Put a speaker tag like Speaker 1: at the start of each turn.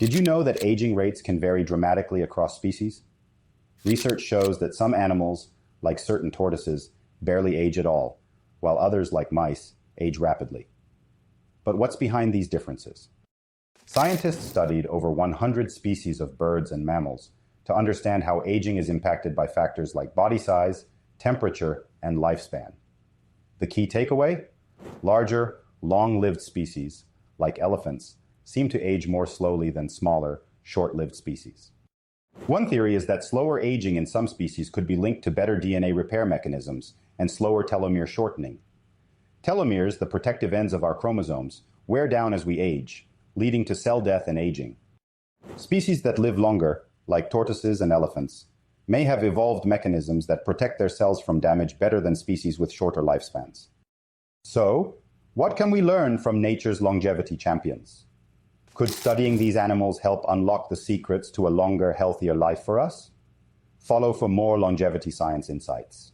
Speaker 1: Did you know that aging rates can vary dramatically across species? Research shows that some animals, like certain tortoises, barely age at all, while others, like mice, age rapidly. But what's behind these differences? Scientists studied over 100 species of birds and mammals to understand how aging is impacted by factors like body size, temperature, and lifespan. The key takeaway? Larger, long-lived species, like elephants, seem to age more slowly than smaller, short-lived species. One theory is that slower aging in some species could be linked to better DNA repair mechanisms and slower telomere shortening. Telomeres, the protective ends of our chromosomes, wear down as we age, leading to cell death and aging. Species that live longer, like tortoises and elephants, may have evolved mechanisms that protect their cells from damage better than species with shorter lifespans. So, what can we learn from nature's longevity champions? Could studying these animals help unlock the secrets to a longer, healthier life for us? Follow for more longevity science insights.